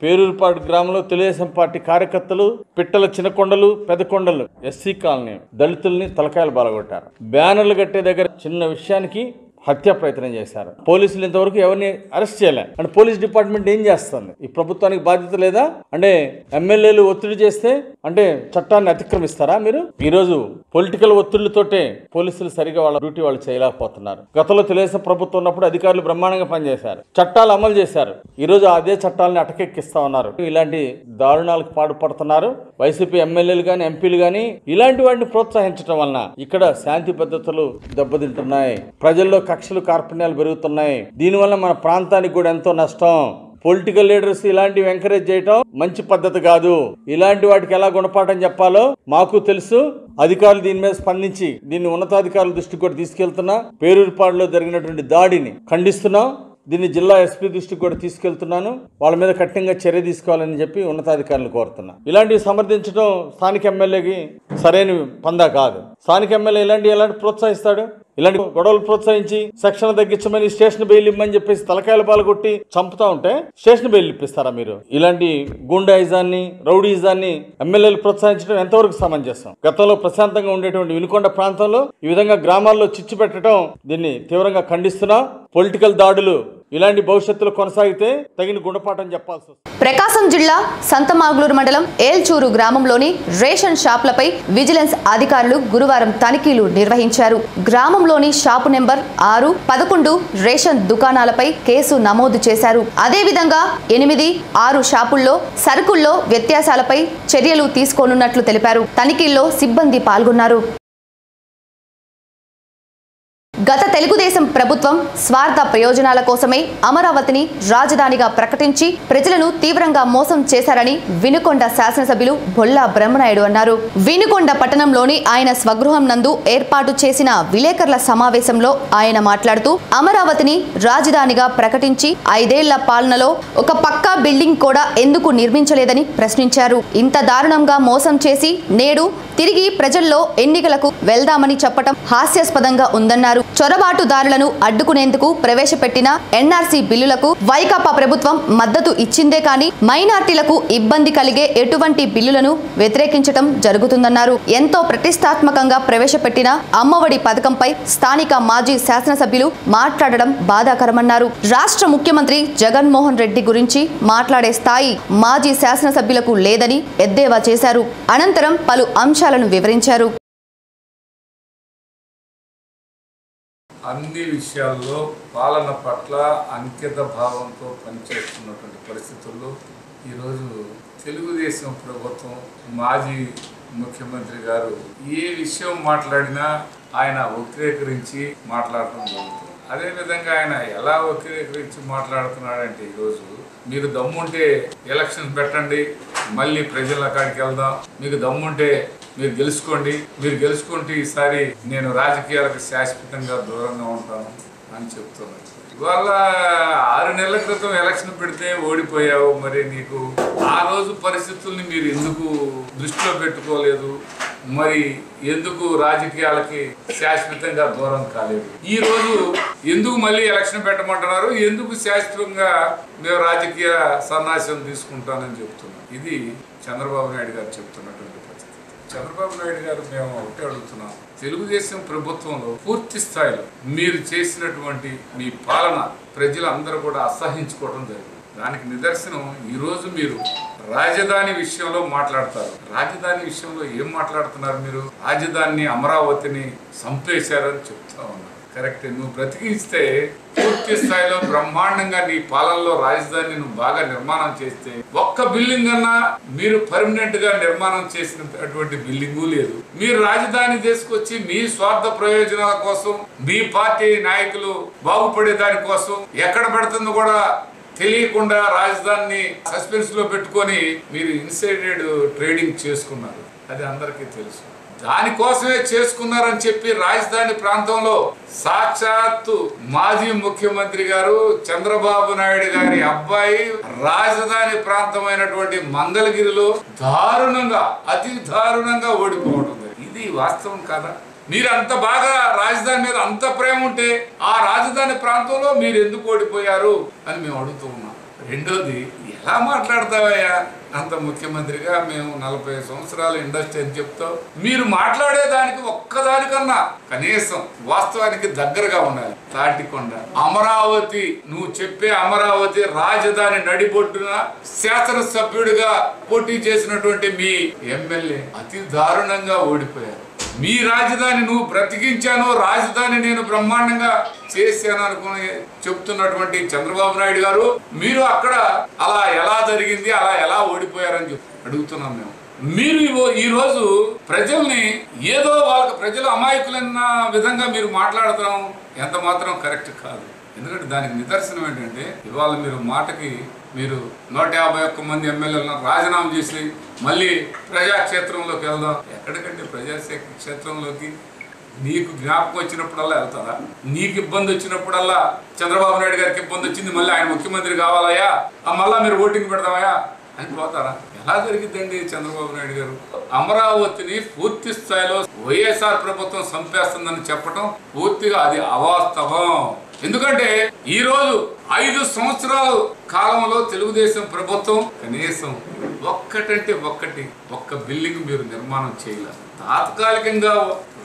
పేరూరుపాడు గ్రామంలో తెలుగుదేశం పార్టీ కార్యకర్తలు పిట్టల చిన్నకొండలు పెద్దకొండలు ఎస్సీ కాలనీ దళితుల్ని తలకాయలు బాలగొట్టారు. బ్యానర్లు కట్టే దగ్గర చిన్న విషయానికి హత్య ప్రయత్నం చేశారు. పోలీసులు ఇంతవరకు ఎవరిని అరెస్ట్ చేయలే. అంటే పోలీస్ డిపార్ట్మెంట్ ఏం చేస్తుంది? ఈ ప్రభుత్వానికి బాధ్యత లేదా? అంటే ఎమ్మెల్యేలు ఒత్తిడి చేస్తే అంటే చట్టాన్ని అతిక్రమిస్తారా మీరు? ఈరోజు పొలిటికల్ ఒత్తిళ్లతోటే పోలీసులు సరిగా వాళ్ళ డ్యూటీ వాళ్ళు చేయలేకపోతున్నారు. గతంలో తెలుగుదేశం ప్రభుత్వం ఉన్నప్పుడు అధికారులు బ్రహ్మాండంగా పనిచేశారు, చట్టాలు అమలు చేశారు. ఈరోజు అదే చట్టాలని అటకెక్కిస్తా ఉన్నారు. ఇలాంటి దారుణాలకు పాటుపడుతున్నారు. వైసీపీ ఎమ్మెల్యేలు కానీ ఎంపీలు కానీ ఇలాంటి వాటిని ప్రోత్సహించడం వలన ఇక్కడ శాంతి భద్రతలు దెబ్బతింటున్నాయి, ప్రజల్లో కక్షలు కార్పణ్యాలు పెరుగుతున్నాయి. దీనివల్ల మన ప్రాంతానికి కూడా ఎంతో నష్టం. పొలిటికల్ లీడర్స్ ఇలాంటివి ఎంకరేజ్ చేయటం మంచి పద్ధతి కాదు. ఇలాంటి వాటికి ఎలా గుణపాఠం చెప్పాలో మాకు తెలుసు. అధికారులు దీని మీద స్పందించి దీన్ని ఉన్నతాధికారుల దృష్టికి కూడా తీసుకెళ్తున్నా. పేరూరుపాడులో జరిగినటువంటి దాడిని ఖండిస్తున్నాం. దీన్ని జిల్లా ఎస్పీ దృష్టికి కూడా తీసుకెళ్తున్నాను. వాళ్ళ మీద కఠినంగా చర్య తీసుకోవాలని చెప్పి ఉన్నతాధికారులు కోరుతున్నా. ఇలాంటివి సమర్థించడం స్థానిక ఎమ్మెల్యేకి సరైన పందా కాదు. స్థానిక ఎమ్మెల్యే ఎలాంటి ప్రోత్సహిస్తాడు? ఇలాంటి గొడవలు ప్రోత్సహించి సెక్షన్ తగ్గించమని స్టేషన్ బెయిల్ ఇమ్మని చెప్పేసి తలకాయల పాలు కొట్టి చంపుతా ఉంటే స్టేషన్ బెయిల్ ఇప్పిస్తారా మీరు? ఇలాంటి గుండాయిజాన్ని రౌడీయిజాన్ని ఎమ్మెల్యేలు ప్రోత్సహించడం ఎంతవరకు సమంజసం? గతంలో ప్రశాంతంగా ఉండేటువంటి వినుకొండ ప్రాంతంలో ఈ విధంగా గ్రామాల్లో చిచ్చు పెట్టడం దీన్ని తీవ్రంగా ఖండిస్తున్నా. పొలిటికల్ దాడులు ఇలాంటి భవిష్యత్తులో కొనసాగితే తగిన గుణపాఠం చెప్పాల్సి వస్తుంది. ప్రకాశం జిల్లా సంతమాగులూరు మండలం ఏల్చూరు గ్రామంలోని రేషన్ షాపులపై విజిలెన్స్ అధికారులు గురువారం తనిఖీలు నిర్వహించారు. గ్రామంలోని షాపు నెంబర్ 6, 11 రేషన్ దుకాణాలపై కేసు నమోదు చేశారు. అదేవిధంగా 8, 6 షాపుల్లో సరుకుల్లో వ్యత్యాసాలపై చర్యలు తీసుకోనున్నట్లు తెలిపారు. తనిఖీల్లో సిబ్బంది పాల్గొన్నారు. గత తెలుగుదేశం ప్రభుత్వం స్వార్థ ప్రయోజనాల కోసమే అమరావతిని రాజధానిగా ప్రకటించి ప్రజలను తీవ్రంగా మోసం చేశారని వినుకొండ శాసనసభ్యులు బొల్లా బ్రహ్మనాయుడు అన్నారు. వినుకొండ పట్టణంలోని ఆయన స్వగృహం నందు ఏర్పాటు చేసిన విలేకరుల సమావేశంలో ఆయన మాట్లాడుతూ అమరావతిని రాజధానిగా ప్రకటించి 5 ఏళ్ల పాలనలో ఒక పక్కా బిల్డింగ్ కూడా ఎందుకు నిర్మించలేదని ప్రశ్నించారు. ఇంత దారుణంగా మోసం చేసి నేడు తిరిగి ప్రజల్లో ఎన్నికలకు వెళ్దామని చెప్పడం హాస్యాస్పదంగా ఉందన్నారు. చొరబాటుదారులను అడ్డుకునేందుకు ప్రవేశపెట్టిన ఎన్ఆర్సీ బిల్లులకు వైకాపా ప్రభుత్వం మద్దతు ఇచ్చిందే కానీ మైనార్టీలకు ఇబ్బంది కలిగే ఎటువంటి బిల్లులను వ్యతిరేకించడం జరుగుతుందన్నారు. ఎంతో ప్రతిష్టాత్మకంగా ప్రవేశపెట్టిన అమ్మఒడి పథకంపై స్థానిక మాజీ శాసనసభ్యులు మాట్లాడడం బాధాకరమన్నారు. రాష్ట్ర ముఖ్యమంత్రి జగన్మోహన్ రెడ్డి గురించి మాట్లాడే స్థాయి మాజీ శాసనసభ్యులకు లేదని ఎద్దేవా చేశారు. అనంతరం పలు అంశాలను వివరించారు. అన్ని విషయాల్లో పాలన పట్ల అంకిత భావంతో పనిచేస్తున్నటువంటి పరిస్థితుల్లో ఈరోజు తెలుగుదేశం ప్రభుత్వం మాజీ ముఖ్యమంత్రి గారు ఏ విషయం మాట్లాడినా ఆయన వక్రీకరించి మాట్లాడటం జరుగుతుంది. అదేవిధంగా ఆయన ఎలా వక్రీకరించి మాట్లాడుతున్నాడంటే ఈరోజు మీకు దమ్ముంటే ఎలక్షన్ పెట్టండి, మళ్ళీ ప్రజల కాడికి వెళ్దాం, మీకు దమ్ముంటే మీరు గెలుచుకోండి, మీరు గెలుచుకుంటే ఈసారి నేను రాజకీయాలకు శాశ్వతంగా దూరంగా ఉంటాను అని చెప్తున్నాను. ఇవాళ 6 నెలల క్రితం ఎలక్షన్ పెడితే ఓడిపోయావు, మరి నీకు ఆ రోజు పరిస్థితుల్ని మీరు ఎందుకు దృష్టిలో పెట్టుకోలేదు, మరి ఎందుకు రాజకీయాలకి శాశ్వతంగా దూరం కాలేదు, ఈ రోజు ఎందుకు మళ్ళీ ఎలక్షన్ పెట్టమంటున్నారు, ఎందుకు శాశ్వతంగా మేము రాజకీయ సన్యాసం తీసుకుంటానని చెప్తున్నాం. ఇది చంద్రబాబు నాయుడు గారు చెప్తున్నటువంటి పరిస్థితి. చంద్రబాబు నాయుడు గారు మేము ఒకటే అడుగుతున్నాం, తెలుగుదేశం ప్రభుత్వంలో పూర్తి స్థాయిలో మీరు చేసినటువంటి మీ పాలన ప్రజలందరూ కూడా అసహించుకోవడం జరిగింది. దానికి నిదర్శనం ఈరోజు మీరు రాజధాని విషయంలో మాట్లాడతారు. రాజధాని విషయంలో ఏం మాట్లాడుతున్నారు మీరు? రాజధానిని అమరావతిని చంపేశారని చెప్తా ఉన్నారు. కరెక్టే, నువ్వు బ్రతికిస్తే పూర్తి స్థాయిలో బ్రహ్మాండంగా నీ పాలనలో రాజధాని నువ్వు బాగా నిర్మాణం చేస్తే ఒక్క బిల్డింగ్ అన్నా మీరు పర్మనెంట్ గా నిర్మాణం చేసినటువంటి బిల్డింగు లేదు. మీరు రాజధాని తీసుకొచ్చి మీ స్వార్థ ప్రయోజనాల కోసం, మీ పార్టీ నాయకులు బాగుపడే దాని కోసం ఎక్కడ పెడుతుందో కూడా తెలియకుండా రాజధానిని సస్పెన్స్ లో పెట్టుకొని మీరు ఇన్సైడెడ్ ట్రేడింగ్ చేసుకున్నారు. అది అందరికీ తెలుసు. దానికోసమే చేసుకున్నారని చెప్పి రాజధాని ప్రాంతంలో సాక్షాత్తు మాజీ ముఖ్యమంత్రి గారు చంద్రబాబు నాయుడు గారి అబ్బాయి రాజధాని ప్రాంతమైనటువంటి మంగళగిరిలో దారుణంగా, అతి దారుణంగా ఓడిపోవడం. ఇది వాస్తవం కాదా? మీరు అంత బాగా రాజధాని మీద అంత ప్రేమ ఉంటే ఆ రాజధాని ప్రాంతంలో మీరు ఎందుకు ఓడిపోయారు అని మేము అడుగుతూ ఉన్నాం. రెండోది, ఎలా మాట్లాడతావయ్యా అంత ముఖ్యమంత్రిగా, మేము 40 సంవత్సరాల ఇండస్ట్రీ అని చెప్తావు. మీరు మాట్లాడేదానికి ఒక్కదానికన్నా కనీసం వాస్తవానికి దగ్గరగా ఉండాలి. తాటికొండ, అమరావతి, నువ్వు చెప్పే అమరావతి రాజధాని నడిబొడ్డున శాసనసభ్యుడిగా పోటీ చేసినటువంటి మీ ఎమ్మెల్యే అతి దారుణంగా ఓడిపోయారు. మీ రాజధాని నువ్వు బ్రతికించాను, రాజధాని నేను బ్రహ్మాండంగా చేశాను అనుకుని చెప్తున్నటువంటి చంద్రబాబు నాయుడు గారు, మీరు అక్కడ అలా ఎలా జరిగింది, అలా ఎలా ఓడిపోయారని అడుగుతున్నాం మేము. మీరు ఈ రోజు ప్రజల్ని ఏదో వాళ్ళకి ప్రజలు అమాయకులన్న విధంగా మీరు మాట్లాడతాం ఎంత మాత్రం కరెక్ట్ కాదు. ఎందుకంటే దానికి నిదర్శనం ఏంటంటే ఇవాళ మీరు మాటకి మీరు 151 మంది ఎమ్మెల్యేలను రాజీనామా చేసి మళ్ళీ ప్రజాక్షేత్రంలోకి వెళ్దాం. ఎక్కడికంటే ప్రజాక్షేత్రంలోకి నీకు జ్ఞాపకం వచ్చినప్పుడల్లా వెళ్తారా? నీకు ఇబ్బంది వచ్చినప్పుడల్లా చంద్రబాబు నాయుడు గారికి ఇబ్బంది వచ్చింది, మళ్ళీ ఆయన ముఖ్యమంత్రి కావాలయ్యా, మళ్ళా మీరు ఓటింగ్ పెడదామయ్యా అని పోతారా? ఎలా జరిగిద్దండి చంద్రబాబు నాయుడు గారు? అమరావతిని పూర్తి స్థాయిలో వైఎస్ఆర్ ప్రభుత్వం చంపేస్తుందని చెప్పడం పూర్తిగా అది అవాస్తవం. ఎందుకంటే ఈ రోజు 5 సంవత్సరాల కాలంలో తెలుగుదేశం ప్రభుత్వం కనీసం ఒక్కటంటే ఒక్క బిల్డింగ్ మీరు నిర్మాణం చేయలేదు. తాత్కాలికంగా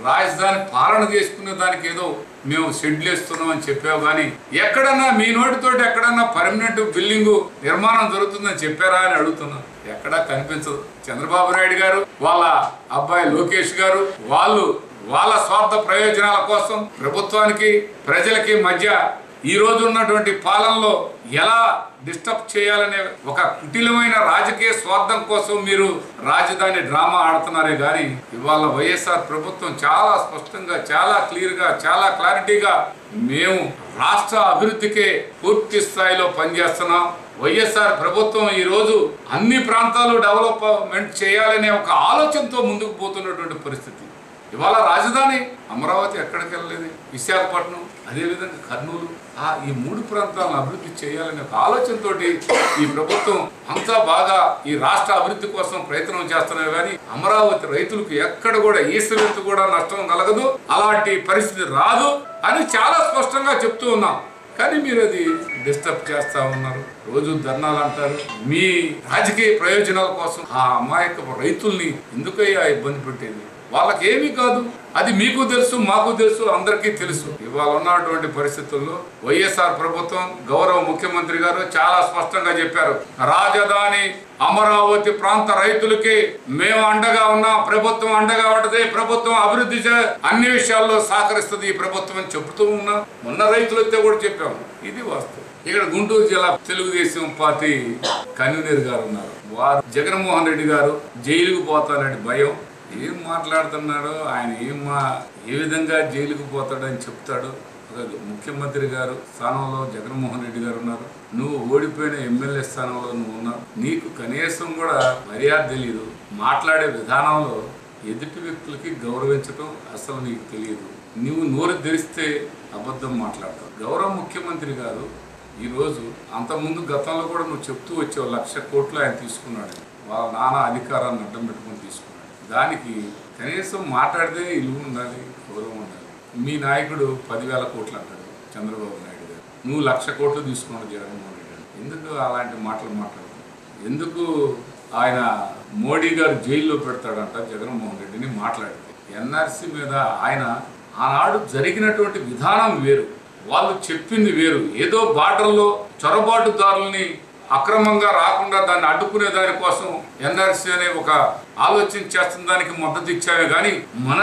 రాజధాని పాలన చేసుకునే దానికి ఏదో మేము షెడ్యూల్ వేస్తున్నాం అని చెప్పావు, కానీ ఎక్కడన్నా మీ నోటితోటి ఎక్కడన్నా పర్మనెంట్ బిల్డింగ్ నిర్మాణం జరుగుతుందని చెప్పారా అని అడుగుతున్నాం. ఎక్కడా కనిపించదు. చంద్రబాబు నాయుడు గారు, వాళ్ళ అబ్బాయి లోకేష్ గారు, వాళ్ళ స్వార్థ ప్రయోజనాల కోసం ప్రభుత్వానికి ప్రజలకి మధ్య ఈ రోజు ఉన్నటువంటి పాలనలో ఎలా డిస్టర్బ్ చేయాలనే ఒక కుటిలమైన రాజకీయ స్వార్థం కోసం మీరు రాజధాని డ్రామా ఆడుతున్నారే కానీ ఇవాళ వైఎస్ఆర్ ప్రభుత్వం చాలా స్పష్టంగా, చాలా క్లియర్గా, చాలా క్లారిటీగా మేము రాష్ట్ర అభివృద్ధికే పూర్తి స్థాయిలో పనిచేస్తున్నాం. వైఎస్ఆర్ ప్రభుత్వం ఈ రోజు అన్ని ప్రాంతాలు డెవలప్మెంట్ చేయాలనే ఒక ఆలోచనతో ముందుకు పోతున్నటువంటి పరిస్థితి. ఇవాళ రాజధాని అమరావతి ఎక్కడికి వెళ్ళలేదు, విశాఖపట్నం, అదేవిధంగా కర్నూలు, ఈ 3 ప్రాంతాలను అభివృద్ధి చేయాలనే ఒక ఆలోచనతో ఈ ప్రభుత్వం అంతా బాగా ఈ రాష్ట్ర అభివృద్ధి కోసం ప్రయత్నం చేస్తున్నారు. కానీ అమరావతి రైతులకు ఎక్కడ కూడా ఈశ్వరంతో కూడా నష్టం కలగదు, అలాంటి పరిస్థితి రాదు అని చాలా స్పష్టంగా చెప్తూ ఉన్నాం. కానీ మీరు అది డిస్టర్బ్ చేస్తా ఉన్నారు, రోజు ధర్నాలు అంటారు. మీ రాజకీయ ప్రయోజనాల కోసం ఆ అమాయక రైతుల్ని ఎందుకయ్యా ఇబ్బంది పెట్టేది? వాళ్ళకి ఏమీ కాదు, అది మీకు తెలుసు, మాకు తెలుసు, అందరికీ తెలుసు. ఇవాళ ఉన్నటువంటి పరిస్థితుల్లో వైఎస్ఆర్ ప్రభుత్వం, గౌరవ ముఖ్యమంత్రి గారు చాలా స్పష్టంగా చెప్పారు, రాజధాని అమరావతి ప్రాంత రైతులకి మేము అండగా ఉన్నాం, ప్రభుత్వం అండగా ఉంటది, ప్రభుత్వం అభివృద్ధి అన్ని విషయాల్లో సహకరిస్తుంది ఈ ప్రభుత్వం అని చెబుతూ ఉన్నాం. మొన్న రైతులతో కూడా చెప్పాము, ఇది వాస్తవం. ఇక్కడ గుంటూరు జిల్లా తెలుగుదేశం పార్టీ కన్వీనర్ గారు ఉన్నారు, వారు జగన్మోహన్ రెడ్డి గారు జైలుకు పోతారని భయం. ఏం మాట్లాడుతున్నాడో ఆయన, ఏ విధంగా జైలుకు పోతాడని చెప్తాడు. ముఖ్యమంత్రి గారు స్థానంలో జగన్మోహన్ రెడ్డి గారు ఉన్నారు, నువ్వు ఓడిపోయిన ఎమ్మెల్యే స్థానంలో నువ్వు ఉన్నావు, నీకు కనీసం కూడా మర్యాద తెలియదు, మాట్లాడే విధానంలో ఎదుటి వ్యక్తులకి గౌరవించడం అసలు నీకు తెలియదు, నువ్వు నోరు తెరిస్తే అబద్ధం మాట్లాడతావు. గౌరవ ముఖ్యమంత్రి గారు ఈరోజు, అంతకుముందు గతంలో కూడా నువ్వు చెప్తూ వచ్చావు 1,00,000 కోట్లు ఆయన తీసుకున్నాడు, వాళ్ళ నాన్న అధికారాన్ని అడ్డం పెట్టుకుని తీసుకున్నాడు. దానికి కనీసం మాట్లాడితే ఇల్లు ఉండాలి, గౌరవం ఉండాలి. మీ నాయకుడు 10,000 కోట్లు అంటాడు చంద్రబాబు నాయుడు గారు, నువ్వు 1,00,000 కోట్లు తీసుకున్నాడు జగన్మోహన్ రెడ్డి గారు. ఎందుకు అలాంటి మాటలు మాట్లాడతాడు? ఎందుకు ఆయన మోడీ గారు జైల్లో పెడతాడంట జగన్మోహన్ రెడ్డిని మాట్లాడితే? ఎన్ఆర్సీ మీద ఆయన ఆనాడు జరిగినటువంటి విధానం వేరు, వాళ్ళు చెప్పింది వేరు. ఏదో బార్డర్లో చొరబాటుదారుల్ని అక్రమంగా రాకుండా దాన్ని అడ్డుకునే దానికోసం ఎన్ఆర్సీ అనే ఒక ఆలోచన చేస్తున్న దానికి మద్దతు ఇచ్చామే కానీ మన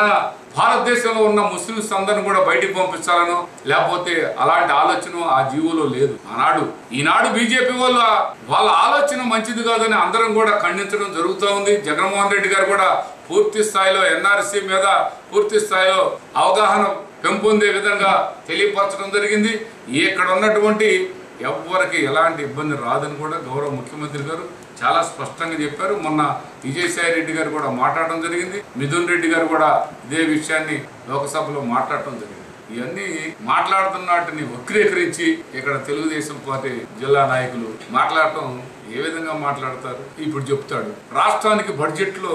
భారతదేశంలో ఉన్న ముస్లింస్ అందరిని కూడా బయటికి పంపించాలనో లేకపోతే అలాంటి ఆలోచన ఆ జీవోలో లేదు ఆనాడు. ఈనాడు బీజేపీ వాళ్ళ ఆలోచన మంచిది కాదని అందరం కూడా ఖండించడం జరుగుతూ ఉంది. జగన్మోహన్ రెడ్డి గారు కూడా పూర్తి స్థాయిలో ఎన్ఆర్సీ మీద పూర్తి స్థాయిలో అవగాహన పెంపొందే విధంగా తెలియపరచడం జరిగింది. ఇక్కడ ఉన్నటువంటి ఎవరికి ఎలాంటి ఇబ్బంది రాదని కూడా గౌరవ ముఖ్యమంత్రి గారు చాలా స్పష్టంగా చెప్పారు. మొన్న విజయసాయి రెడ్డి గారు కూడా మాట్లాడడం జరిగింది, మిథున్ రెడ్డి గారు కూడా ఇదే విషయాన్ని లోకసభలో మాట్లాడటం జరిగింది. ఇవన్నీ మాట్లాడుతున్నటిని వక్రీకరించి ఇక్కడ తెలుగుదేశం పార్టీ జిల్లా నాయకులు మాట్లాడటం ఏ విధంగా మాట్లాడతారు? ఇప్పుడు చెప్తాడు రాష్ట్రానికి బడ్జెట్లో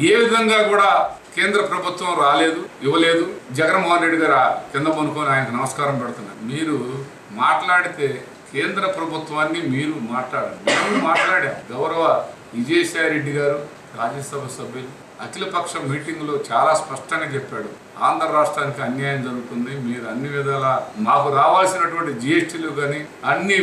ఏ విధంగా కూడా కేంద్ర ప్రభుత్వం రాలేదు, ఇవ్వలేదు. జగన్మోహన్ రెడ్డి గారు కింద పనుకొని ఆయనకు నమస్కారం పెడుతున్నారు. మీరు మాట్లాడితే కేంద్ర ప్రభుత్వాన్ని మీరు మాట్లాడారు. గౌరవ విజయసాయి రెడ్డి గారు రాజ్యసభ సభ్యులు అఖిలపక్ష మీటింగ్లో చాలా స్పష్టంగా చెప్పాడు, ఆంధ్ర రాష్ట్రానికి అన్యాయం జరుగుతుంది, మీరు అన్ని విధాలా మాకు రావాల్సినటువంటి జిఎస్టీలు కానీ అన్ని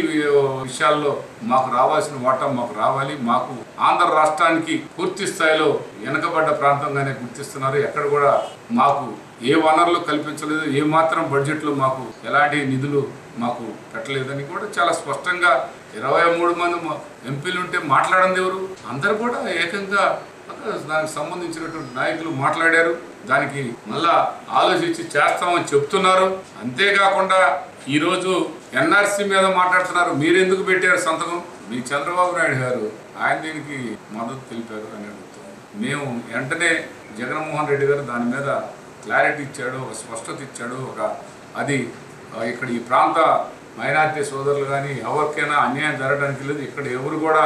విషయాల్లో మాకు రావాల్సిన వాటా మాకు రావాలి, మాకు ఆంధ్ర రాష్ట్రానికి పూర్తి స్థాయిలో వెనకబడ్డ ప్రాంతంగానే గుర్తిస్తున్నారు, ఎక్కడ కూడా మాకు ఏ వనరులు కల్పించలేదు, ఏ మాత్రం బడ్జెట్లో మాకు ఎలాంటి నిధులు మాకు పెట్టలేదని కూడా చాలా స్పష్టంగా 23 మంది ఎంపీలు ఉంటే మాట్లాడింది ఎవరు? అందరు కూడా ఏకంగా దానికి సంబంధించినటువంటి నాయకులు మాట్లాడారు. దానికి మళ్ళా ఆలోచించి చేస్తామని చెప్తున్నారు. అంతేకాకుండా ఈరోజు ఎన్ఆర్సీ మీద మాట్లాడుతున్నారు. మీరెందుకు పెట్టారు సంతకం? మీ చంద్రబాబు నాయుడు గారు ఆయన దీనికి మద్దతు తెలిపారు అని అడుగుతున్నాం. మేము వెంటనే జగన్మోహన్ రెడ్డి గారు దాని మీద క్లారిటీ ఇచ్చాడు, ఒక స్పష్టత ఇచ్చాడు. అది ఇక్కడ ఈ ప్రాంత మైనారిటీ సోదరులు కానీ ఎవరికైనా అన్యాయం జరగడానికి లేదు, ఇక్కడ ఎవరు కూడా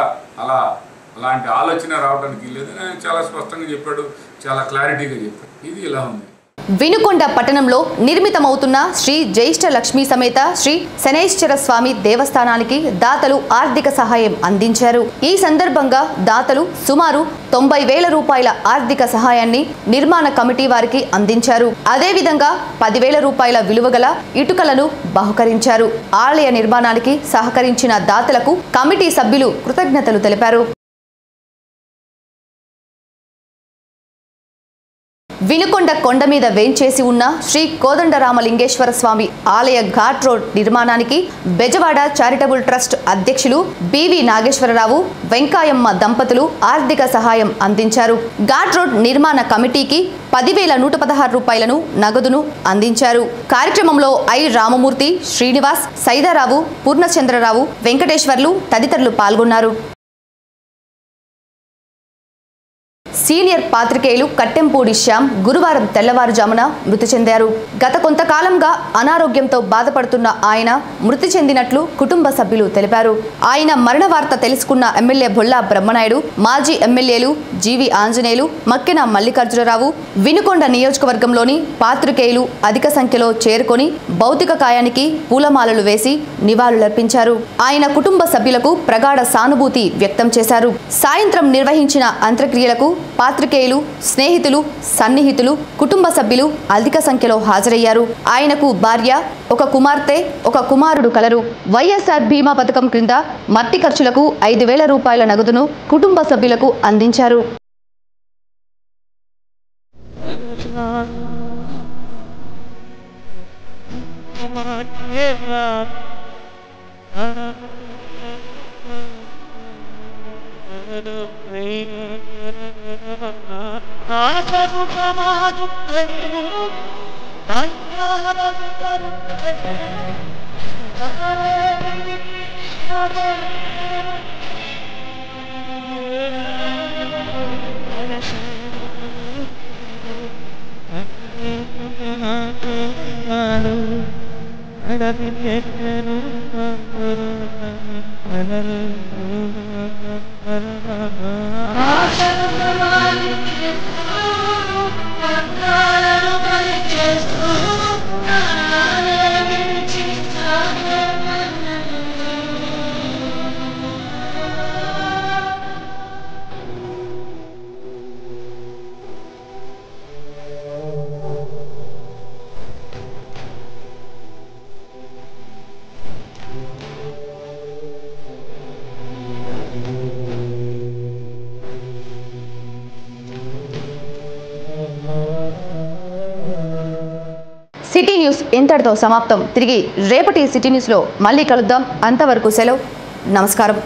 అలాంటి ఆలోచన రావడానికి లేదు అని చాలా స్పష్టంగా చెప్పాడు, చాలా క్లారిటీగా చెప్పాడు. ఇది ఇలా ఉంది. వినుకొండ పట్టణంలో నిర్మితమవుతున్న శ్రీ జ్యేష్ఠ లక్ష్మీ సమేత శ్రీ శనైశ్చర స్వామి దేవస్థానానికి దాతలు ఆర్థిక సహాయం అందించారు. ఈ సందర్భంగా దాతలు సుమారు 90,000 రూపాయల ఆర్థిక సహాయాన్ని నిర్మాణ కమిటీ వారికి అందించారు. అదేవిధంగా 10,000 రూపాయల విలువగల ఇటుకలను బహుకరించారు. ఆలయ నిర్మాణానికి సహకరించిన దాతలకు కమిటీ సభ్యులు కృతజ్ఞతలు తెలిపారు. వినుకొండ కొండ మీద వేంచేసి ఉన్న శ్రీ కోదండరామలింగేశ్వర స్వామి ఆలయ ఘాట్ రోడ్ నిర్మాణానికి బెజవాడ చారిటబుల్ ట్రస్ట్ అధ్యక్షులు బివి నాగేశ్వరరావు, వెంకాయమ్మ దంపతులు ఆర్థిక సహాయం అందించారు. ఘాట్ రోడ్ నిర్మాణ కమిటీకి 10,116 రూపాయలను నగదును అందించారు. కార్యక్రమంలో ఐ రామమూర్తి, శ్రీనివాస్, సైదారావు, పూర్ణచంద్రరావు, వెంకటేశ్వర్లు తదితరులు పాల్గొన్నారు. సీనియర్ పాత్రికేయులు కట్టెంపూడి శ్యామ్ గురువారం తెల్లవారుజామున మృతి చెందారు. గత కొంతకాలంగా అనారోగ్యంతో బాధపడుతున్న ఆయన మృతి చెందినట్లు కుటుంబ సభ్యులు తెలిపారు. ఆయన మరణ వార్త తెలుసుకున్న ఎమ్మెల్యే బొల్లా బ్రహ్మనాయుడు, మాజీ ఎమ్మెల్యేలు జీవి ఆంజనేయులు, మక్కెన మల్లికార్జునరావు, వినుకొండ నియోజకవర్గంలోని పాత్రికేయులు అధిక సంఖ్యలో చేరుకొని భౌతిక కాయానికి పూలమాలలు వేసి నివాళులర్పించారు. ఆయన కుటుంబ సభ్యులకు ప్రగాఢ సానుభూతి వ్యక్తం చేశారు. సాయంత్రం నిర్వహించిన అంత్యక్రియలకు పాత్రికేయులు, స్నేహితులు, సన్నిహితులు, కుటుంబ సభ్యులు అధిక సంఖ్యలో హాజరయ్యారు. ఆయనకు భార్య, ఒక కుమార్తె, ఒక కుమారుడు కలరు. వైఎస్ఆర్ బీమా పథకం క్రింద మట్టి ఖర్చులకు 5,000 రూపాయల నగదును కుటుంబ సభ్యులకు అందించారు. సిటీ న్యూస్ ఇంతటితో సమాప్తం. తిరిగి రేపటి సిటీ న్యూస్లో మళ్ళీ కలుద్దాం. అంతవరకు సెలవు. నమస్కారం.